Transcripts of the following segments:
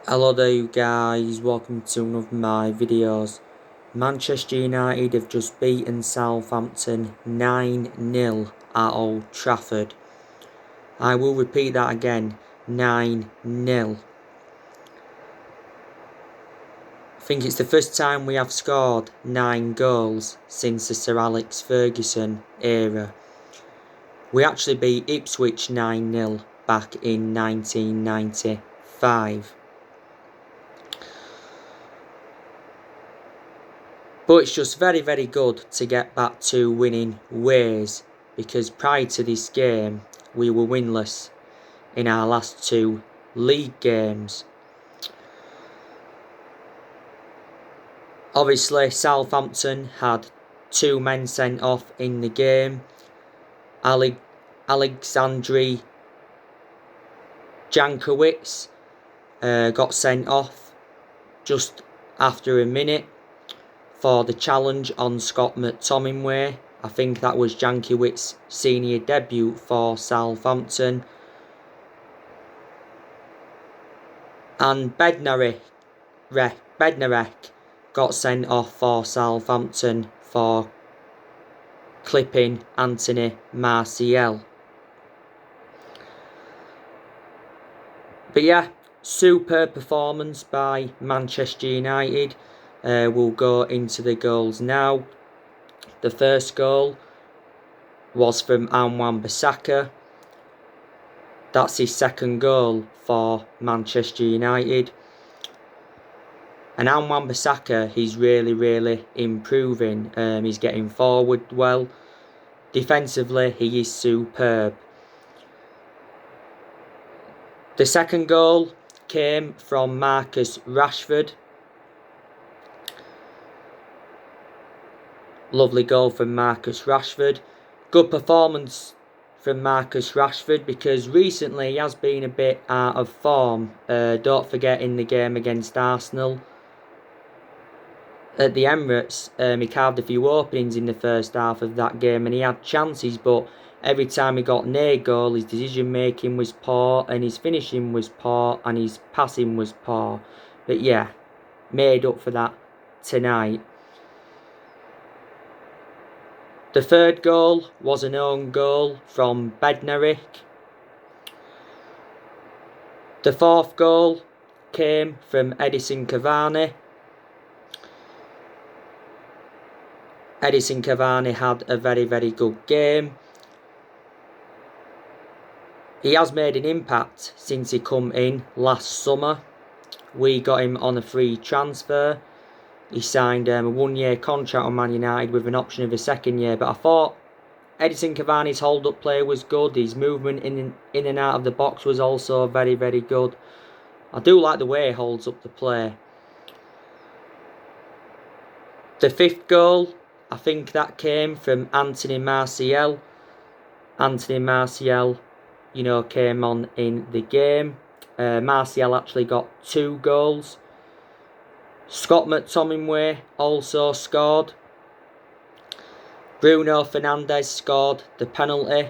Hello there you guys, welcome to one of my videos. Manchester United have just beaten Southampton 9-0 at Old Trafford. I will repeat that again, 9-0. I think it's the first time we have scored 9 goals since the Sir Alex Ferguson era. We actually beat Ipswich 9-0 back in 1995. But it's just very good to get back to winning ways, because prior to this game we were winless in our last 2 league games. Obviously Southampton had 2 men sent off in the game. Alexandri Jankiewicz got sent off just after a minute for the challenge on Scott McTominay. I think that was Jankiewicz's senior debut for Southampton. And Bednarek got sent off for Southampton for clipping Anthony Martial. But yeah, superb performance by Manchester United. We'll go into the goals now. The first goal was from Wan-Bissaka. That's his second goal for Manchester United. And Wan-Bissaka, he's really improving. He's getting forward well. Defensively, he is superb. The second goal came from Marcus Rashford. Lovely goal from Marcus Rashford. Good performance from Marcus Rashford, because recently he has been a bit out of form. Don't forget, in the game against Arsenal at the Emirates, he carved a few openings in the first half of that game, and he had chances, but every time he got near goal, his decision making was poor, and his finishing was poor, and his passing was poor. But yeah, made up for that tonight. The third goal was an own goal from Bednarek. The fourth goal came from Edinson Cavani. Edinson Cavani had a very good game. He has made an impact since he come in last summer. We got him on a free transfer. He signed a 1-year contract on Man United with an option of a second year. But I thought Edinson Cavani's hold-up play was good. His movement in and out of the box was also very good. I do like the way he holds up the play. The fifth goal, I think that came from Anthony Martial. Anthony Martial, came on in the game. Martial actually got 2 goals. Scott McTominay also scored. Bruno Fernandes scored the penalty.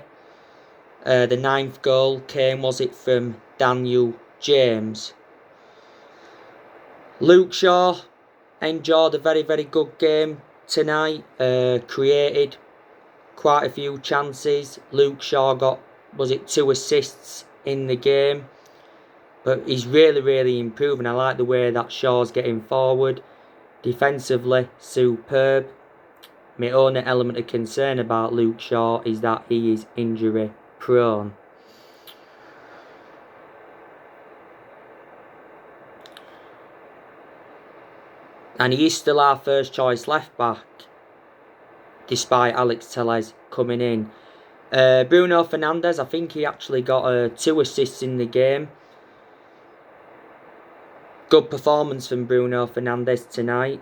The 9th goal came, was it from Daniel James. Luke Shaw enjoyed a very good game tonight. Created quite a few chances. Luke Shaw got, 2 assists in the game. But he's really improving. I like the way that Shaw's getting forward. Defensively, superb. My only element of concern about Luke Shaw is that he is injury prone. And he is still our first choice left back, despite Alex Telles coming in. Bruno Fernandes, I think he actually got 2 assists in the game. Good performance from Bruno Fernandes tonight,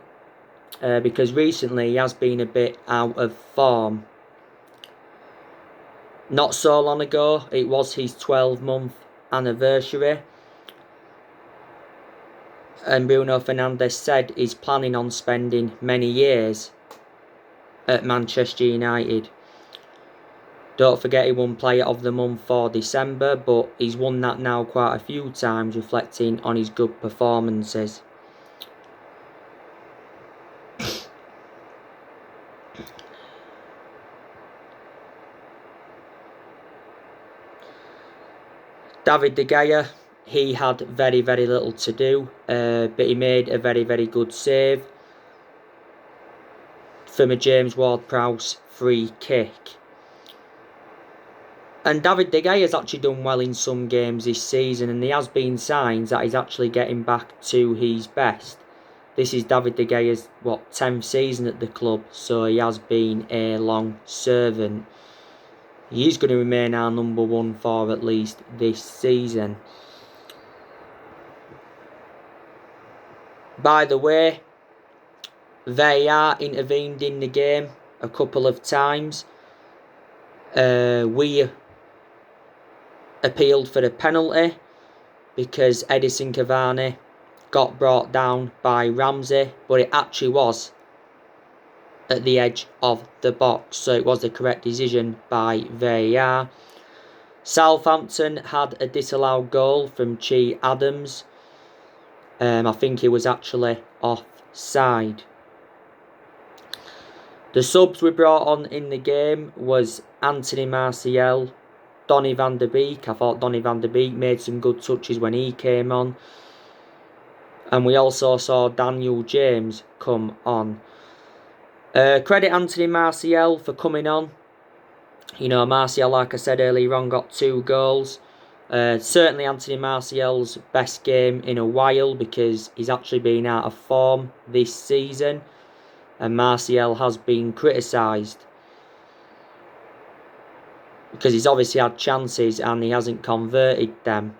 because recently he has been a bit out of form. Not so long ago, it was his 12-month anniversary, and Bruno Fernandes said he's planning on spending many years at Manchester United. Don't forget he won Player of the Month for December, but he's won that now quite a few times, reflecting on his good performances. David De Gea, he had very, very little to do, but he made a very, very good save from a James Ward-Prowse free kick. And David De Gea has actually done well in some games this season, and there has been signs that he's actually getting back to his best. This is David De Gea's 10th season at the club, so he has been a long servant. He is going to remain our number one for at least this season. By the way, VAR intervened in the game a couple of times. We appealed for a penalty because Edison Cavani got brought down by Ramsey, but it actually was at the edge of the box, so it was the correct decision by VAR. Southampton had a disallowed goal from Che Adams. I think he was actually offside. The subs we brought on in the game was Anthony Martial, Donny van der Beek. I thought Donny van der Beek made some good touches when he came on. And we also saw Daniel James come on. Credit Anthony Martial for coming on. You know, Martial, like I said earlier on, got 2 goals. Certainly Anthony Martial's best game in a while, because he's actually been out of form this season. And Martial has been criticised because he's obviously had chances and he hasn't converted them.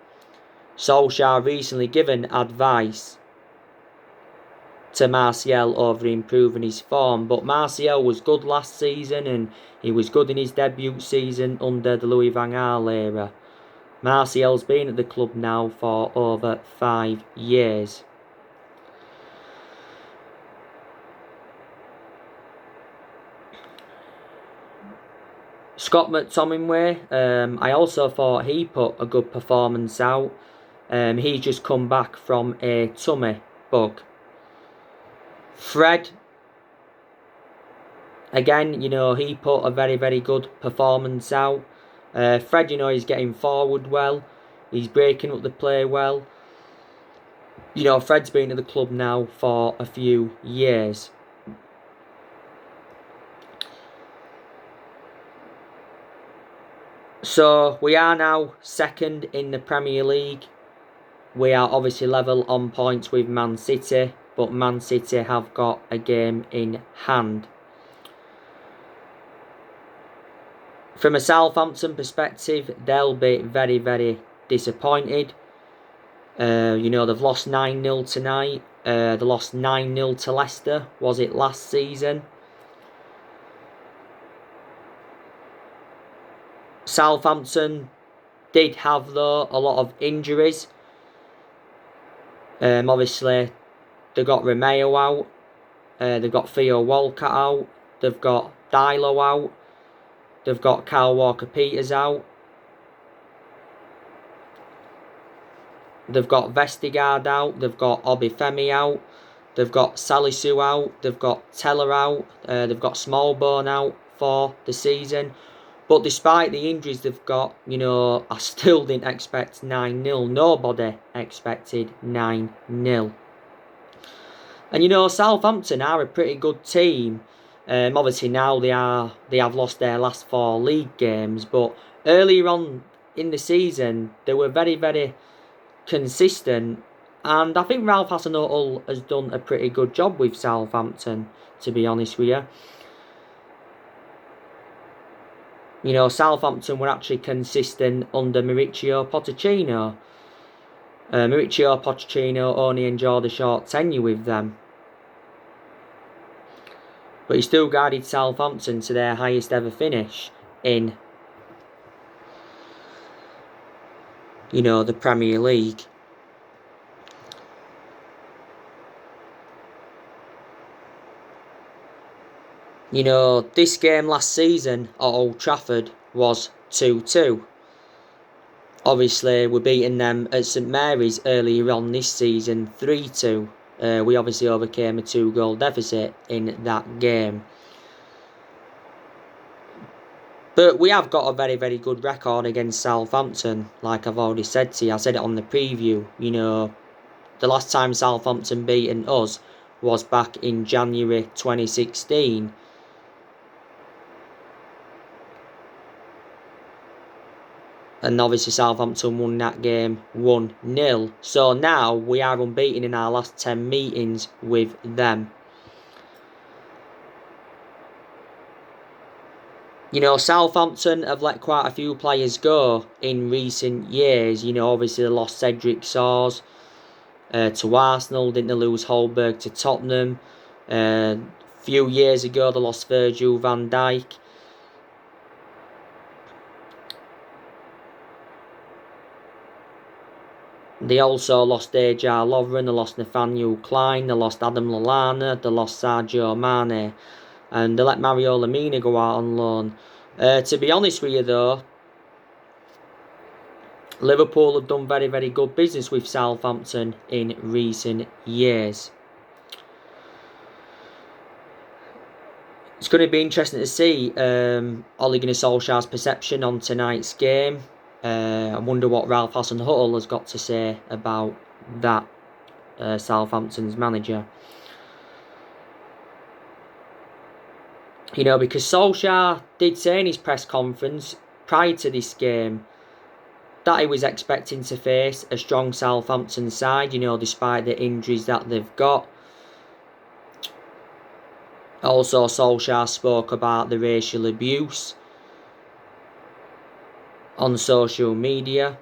Solskjaer recently given advice to Martial over improving his form, but Martial was good last season and he was good in his debut season under the Louis van Gaal era. Martial's been at the club now for over 5 years. Scott McTominay, I also thought he put a good performance out. He's just come back from a tummy bug. Fred, again, you know, he put a very, very good performance out. Fred, you know, he's getting forward well. He's breaking up the play well. You know, Fred's been at the club now for a few years. So, we are now second in the Premier League. We are obviously level on points with Man City, but Man City have got a game in hand. From a Southampton perspective, they'll be very, very disappointed. You know, they've lost 9-0 tonight. They lost 9-0 to Leicester, was it last season? Southampton did have, though, a lot of injuries. Obviously, they've got Romeo out. They've got Theo Walcott out. They've got Dilo out. They've got Kyle Walker-Peters out. They've got Vestergaard out. They've got Obafemi out. They've got Salisu out. They've got Teller out. They've got Smallbone out for the season. But despite the injuries they've got, you know, I still didn't expect 9-0. Nobody expected 9-0. And, you know, Southampton are a pretty good team. Obviously now they have lost their last 4 league games. But earlier on in the season, they were very, very consistent. And I think Ralph Hasenhüttl has done a pretty good job with Southampton, to be honest with you. You know, Southampton were actually consistent under Mauricio Pochettino. Mauricio Pochettino only enjoyed a short tenure with them. But he still guided Southampton to their highest ever finish in, you know, the Premier League. You know, this game last season at Old Trafford was 2-2. Obviously, we're beating them at St Mary's earlier on this season 3-2. We obviously overcame a 2-goal deficit in that game. But we have got a very, very good record against Southampton, like I've already said to you. I said it on the preview. You know, the last time Southampton beaten us was back in January 2016. And obviously Southampton won that game 1-0. So now we are unbeaten in our last 10 meetings with them. You know, Southampton have let quite a few players go in recent years. You know, obviously they lost Cedric Soares to Arsenal. Didn't they lose Holberg to Tottenham? A few years ago they lost Virgil van Dijk. They also lost Ajar Lovren, they lost Nathaniel Klein, they lost Adam Lallana, they lost Sadio Mane, and they let Mario Lemina go out on loan. To be honest with you though, Liverpool have done very, very good business with Southampton in recent years. It's going to be interesting to see Ole Gunnar Solskjaer's perception on tonight's game. I wonder what Ralph Hasenhüttl has got to say about that, Southampton's manager. You know, because Solskjaer did say in his press conference prior to this game that he was expecting to face a strong Southampton side, you know, despite the injuries that they've got. Also, Solskjaer spoke about the racial abuse on social media.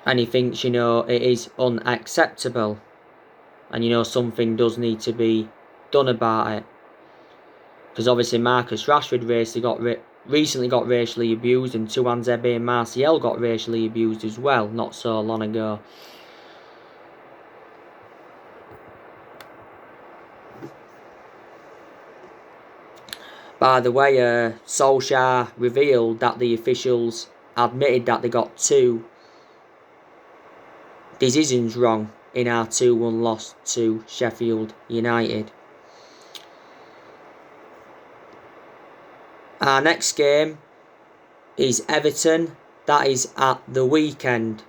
And he thinks, you know, it is unacceptable. And, you know, something does need to be done about it. Because obviously Marcus Rashford recently got racially abused, and Tuanzebe and Martial got racially abused as well, not so long ago. By the way, Solskjaer revealed that the officials admitted that they got 2 decisions wrong in our 2-1 loss to Sheffield United. Our next game is Everton. That is at the weekend.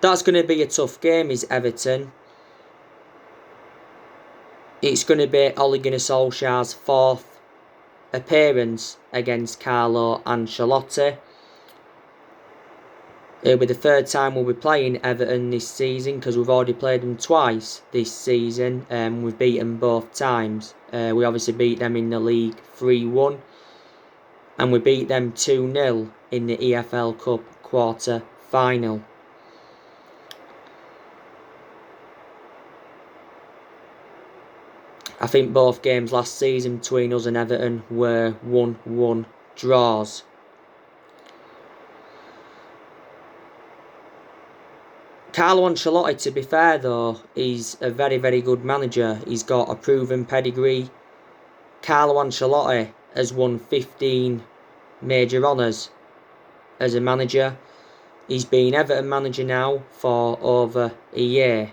That's going to be a tough game, is Everton. It's going to be Ole Gunnar Solskjaer's 4th appearance against Carlo Ancelotti. It'll be the 3rd time we'll be playing Everton this season, because we've already played them twice this season. We've beaten both times. We obviously beat them in the league 3-1. And we beat them 2-0 in the EFL Cup quarter final. I think both games last season between us and Everton were 1-1 draws. Carlo Ancelotti, to be fair though, is a very, very good manager. He's got a proven pedigree. Carlo Ancelotti has won 15 major honours as a manager. He's been Everton manager now for over a year.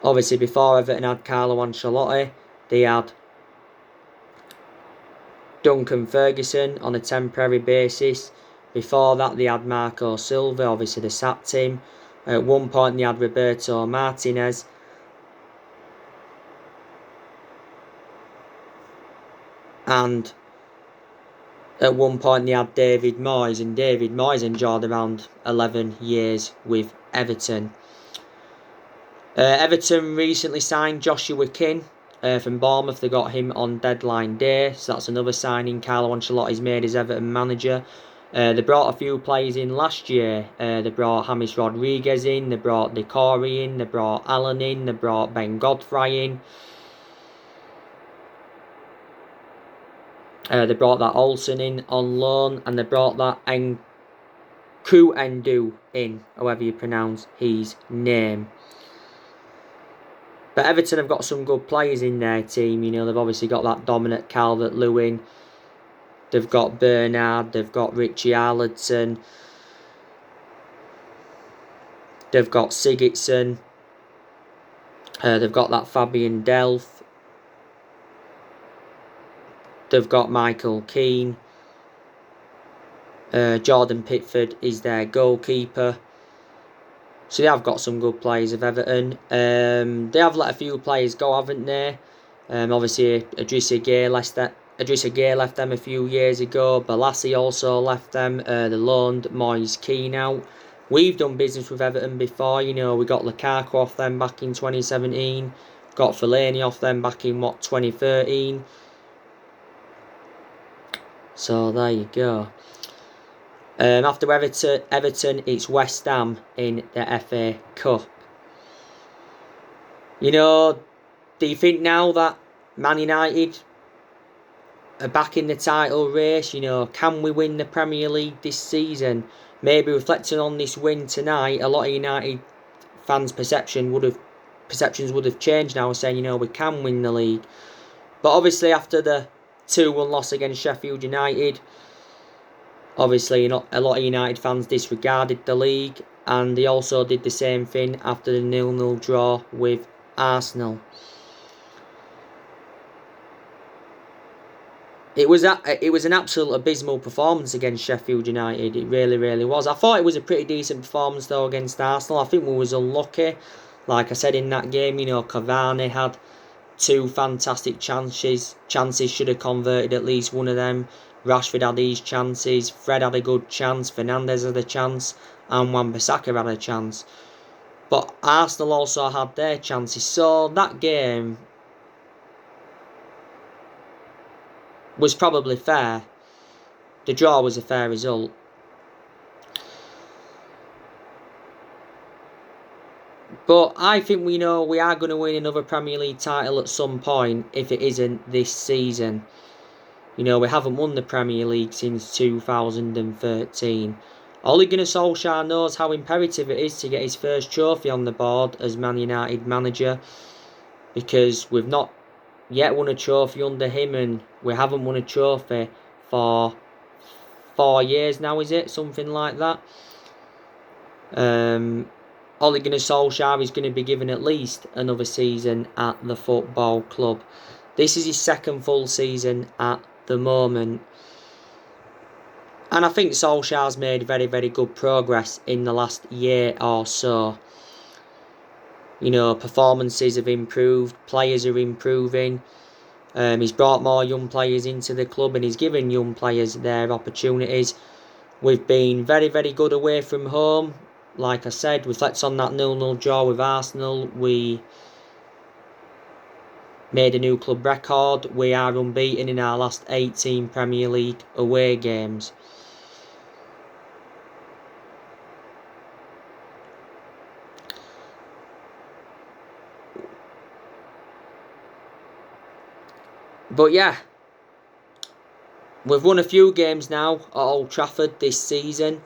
Obviously, before Everton had Carlo Ancelotti, they had Duncan Ferguson on a temporary basis. Before that, they had Marco Silva. Obviously, they sacked him. At one point, they had Roberto Martinez. And at one point, they had David Moyes. And David Moyes enjoyed around 11 years with Everton. Everton recently signed Joshua King from Bournemouth. They got him on deadline day, so that's another signing Carlo Ancelotti's made as Everton manager. They brought a few players in last year. They brought James Rodriguez in, they brought Decore in, they brought Allen in, they brought Ben Godfrey in. They brought that Olsen in on loan, and they brought that Nku Endu in, however you pronounce his name. But Everton have got some good players in their team. You know, they've obviously got that Dominic Calvert-Lewin. They've got Bernard. They've got Richie Arledson. They've got Sigurdsson. They've got that Fabian Delph. They've got Michael Keane. Jordan Pickford is their goalkeeper. So they have got some good players of Everton. They have let a few players go, haven't they? Obviously, Idrissa Gueye left them a few years ago. Balassi also left them. They loaned Moise Keane out. We've done business with Everton before. You know, we got Lukaku off them back in 2017. Got Fellaini off them back in, 2013. So, there you go. After Everton, it's West Ham in the FA Cup. You know, do you think now that Man United are back in the title race? You know, can we win the Premier League this season? Maybe reflecting on this win tonight, a lot of United fans' perceptions would have changed now, saying, you know, we can win the league. But obviously, after the 2-1 loss against Sheffield United, obviously, a lot of United fans disregarded the league, and they also did the same thing after the 0-0 draw with Arsenal. It was an absolute abysmal performance against Sheffield United. It really, really was. I thought it was a pretty decent performance though against Arsenal. I think we was unlucky. Like I said in that game, you know, Cavani had 2 fantastic chances. Should have converted at least one of them. Rashford had these chances. Fred had a good chance. Fernandes had a chance. And Wan-Bissaka had a chance. But Arsenal also had their chances. So that game was probably fair. The draw was a fair result. But I think we are going to win another Premier League title at some point if it isn't this season. You know, we haven't won the Premier League since 2013. Ole Gunnar Solskjaer knows how imperative it is to get his first trophy on the board as Man United manager, because we've not yet won a trophy under him, and we haven't won a trophy for 4 years now, is it? Something like that. Ole Gunnar Solskjaer is going to be given at least another season at the football club. This is his second full season at the moment. And I think Solskjaer's made very, very good progress in the last year or so. You know, performances have improved, players are improving. He's brought more young players into the club and he's given young players their opportunities. We've been very, very good away from home. Like I said, reflects on that 0-0 draw with Arsenal. We made a new club record. We are unbeaten in our last 18 Premier League away games. But yeah, we've won a few games now at Old Trafford this season.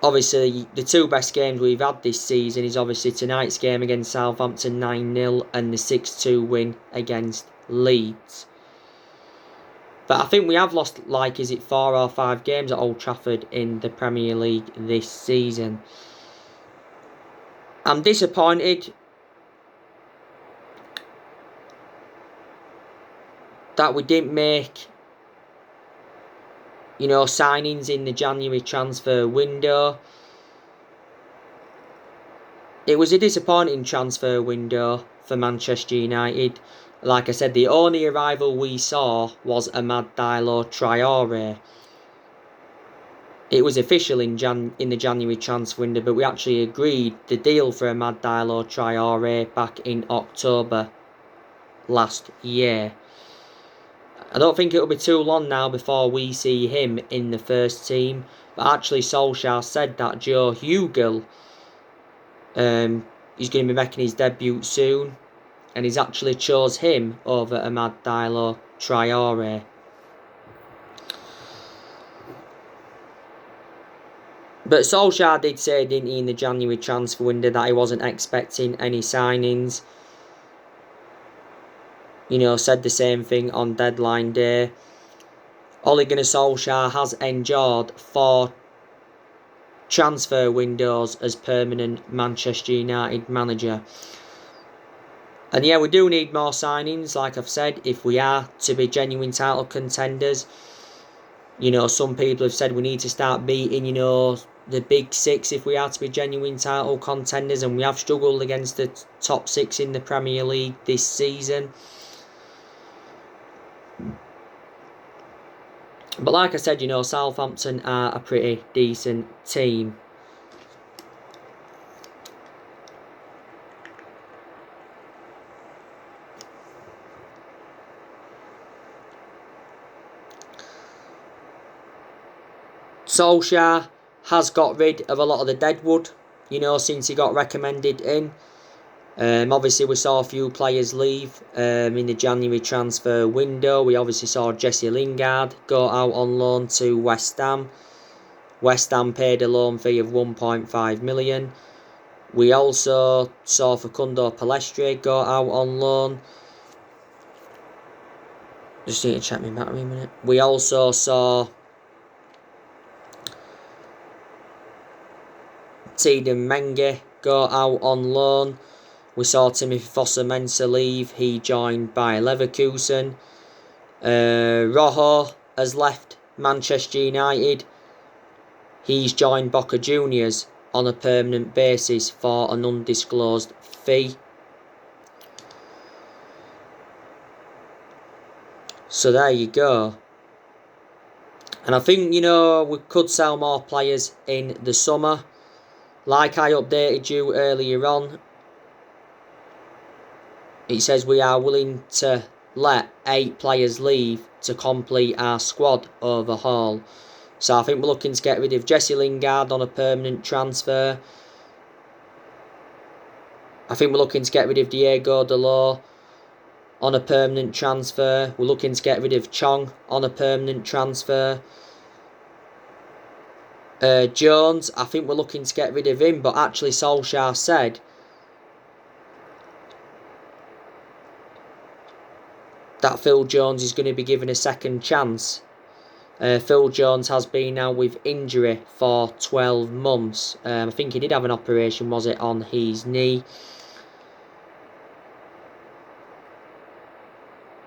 Obviously, the 2 best games we've had this season is obviously tonight's game against Southampton 9-0 and the 6-2 win against Leeds. But I think we have lost, 4 or 5 games at Old Trafford in the Premier League this season. I'm disappointed that we didn't make, signings in the January transfer window. It was a disappointing transfer window for Manchester United. Like I said, the only arrival we saw was Amad Diallo Traore. It was official in the January transfer window, but we actually agreed the deal for Amad Diallo Traore back in October last year. I don't think it'll be too long now before we see him in the first team. But actually, Solskjaer said that Joe Hugel he's going to be making his debut soon. And he's actually chose him over Amad Diallo Traore. But Solskjaer did say, didn't he, in the January transfer window that he wasn't expecting any signings. You know, said the same thing on deadline day. Ole Gunnar Solskjaer has endured 4 transfer windows as permanent Manchester United manager. And yeah, we do need more signings, like I've said, if we are to be genuine title contenders. You know, some people have said we need to start beating, you know, the big 6 if we are to be genuine title contenders. And we have struggled against the top 6 in the Premier League this season. But like I said, you know, Southampton are a pretty decent team. Solskjaer has got rid of a lot of the deadwood, you know, since he got recommended in. Obviously, we saw a few players leave in the January transfer window. We obviously saw Jesse Lingard go out on loan to West Ham. West Ham paid a loan fee of 1.5 million. We also saw Facundo Palestre go out on loan. Just need to check my battery a minute. We also saw Tiedemann Menge go out on loan. We saw Timothy Fosu-Mensah leave. He joined Bayer Leverkusen. Rojo has left Manchester United. He's joined Boca Juniors on a permanent basis for an undisclosed fee. So there you go. And I think, you know, we could sell more players in the summer. Like I updated you earlier on, it says we are willing to let 8 players leave to complete our squad overhaul. So I think we're looking to get rid of Jesse Lingard on a permanent transfer. I think we're looking to get rid of Diego Dalot on a permanent transfer. We're looking to get rid of Chong on a permanent transfer. Jones, I think we're looking to get rid of him, but actually Solskjaer said that Phil Jones is going to be given a second chance. Phil Jones has been out with injury for 12 months. I think he did have an operation, was it, on his knee.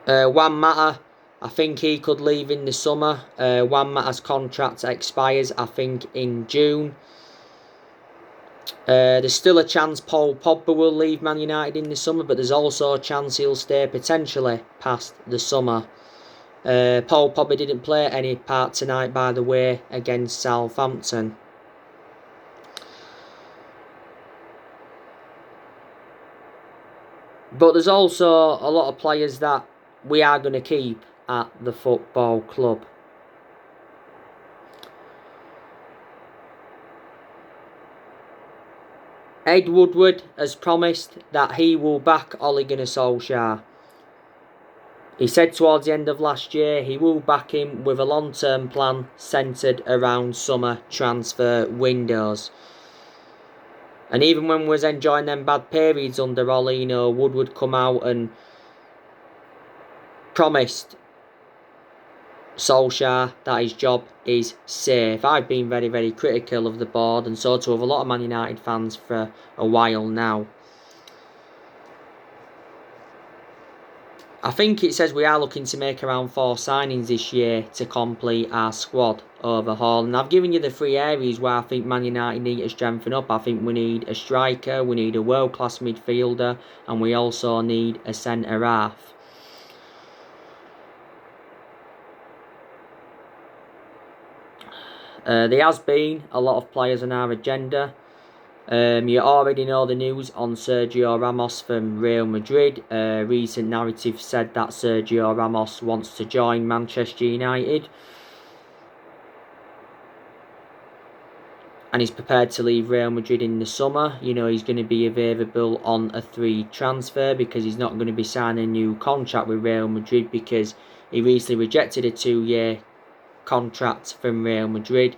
Juan Mata, I think he could leave in the summer. Juan Mata's contract expires, I think, in June. There's still a chance Paul Pogba will leave Man United in the summer, but there's also a chance he'll stay potentially past the summer. Paul Pogba didn't play any part tonight, by the way, against Southampton. But there's also a lot of players that we are going to keep at the football club. Ed Woodward has promised that he will back Ole Gunnar Solskjaer. He said towards the end of last year he will back him with a long-term plan centred around summer transfer windows. And even when we was enjoying them bad periods under Ole, you know, Woodward come out and promised Solskjaer that his job is safe. I've been very, very critical of the board, and so too have a lot of Man United fans for a while now. I think it says we are looking to make around 4 signings this year to complete our squad overhaul. And I've given you the 3 areas where I think Man United need to strengthen up. I think we need a striker, we need a world-class midfielder, and we also need a centre-half. There has been a lot of players on our agenda. You already know the news on Sergio Ramos from Real Madrid. Recent narrative said that Sergio Ramos wants to join Manchester United. And he's prepared to leave Real Madrid in the summer. You know, he's going to be available on a 3 transfer because he's not going to be signing a new contract with Real Madrid because he recently rejected a 2-year contract from Real Madrid.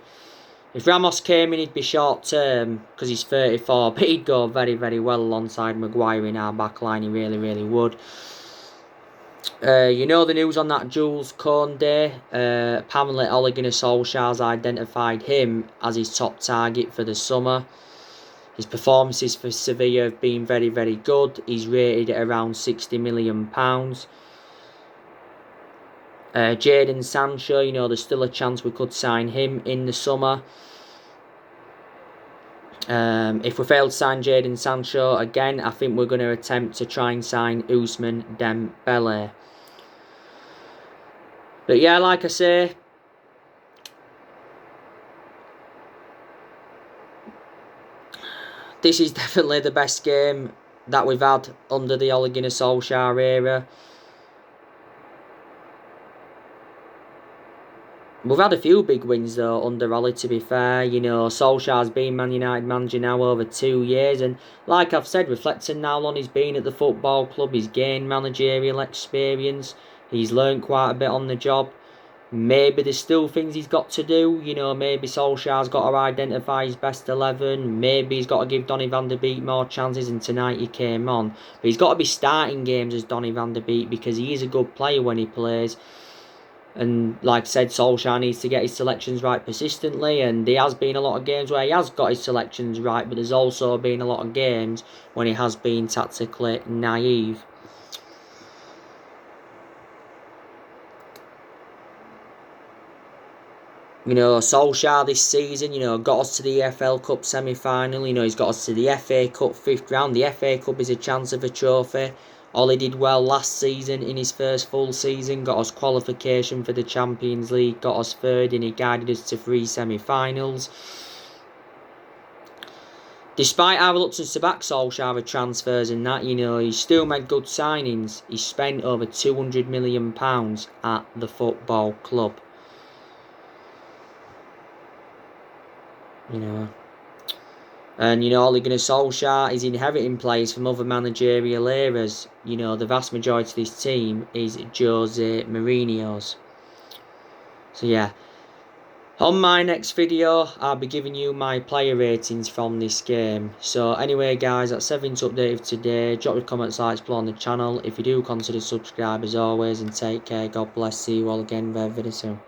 If Ramos came in, he'd be short term because he's 34, but he'd go very, very well alongside Maguire in our back line. He really, really would. You know the news on that Jules Koundé. Apparently Ole Gunnar Solskjaer's identified him as his top target for the summer. His performances for Sevilla have been very, very good. He's rated at around £60 million. Jadon Sancho, you know, there's still a chance we could sign him in the summer. If we fail to sign Jadon Sancho again, I think we're going to attempt to try and sign Ousmane Dembele. But yeah, like I say, this is definitely the best game that we've had under the Ole Gunnar Solskjaer era. We've had a few big wins though under Ole, to be fair. You know, Solskjaer's been Man United manager now over 2 years, and like I've said, reflecting now on he's been at the football club, he's gained managerial experience, he's learned quite a bit on the job. Maybe there's still things he's got to do. You know, maybe Solskjaer's got to identify his best 11. Maybe he's got to give Donny van der Beek more chances, and tonight he came on. But he's got to be starting games as Donny van der Beek because he is a good player when he plays. And like I said, Solskjaer needs to get his selections right persistently, and there has been a lot of games where he has got his selections right, but there's also been a lot of games when he has been tactically naive. You know, Solskjaer this season, you know, got us to the EFL Cup semi-final. You know, he's got us to the FA Cup 5th round. The FA Cup is a chance of a trophy. Ole did well last season in his first full season. Got us qualification for the Champions League. Got us 3rd, and he guided us to 3 semi-finals. Despite our reluctance to back Solskjaer with transfers and that, you know, he's still made good signings. He's spent over £200 million at the football club. You know, and you know, Ole Gunnar Solskjaer is inheriting players from other managerial eras. You know, the vast majority of this team is Jose Mourinho's. So yeah, on my next video, I'll be giving you my player ratings from this game. So anyway, guys, that's everything to update today. Drop your comments, likes below on the channel. If you do, consider subscribe as always, and take care. God bless. See you all again very, very soon.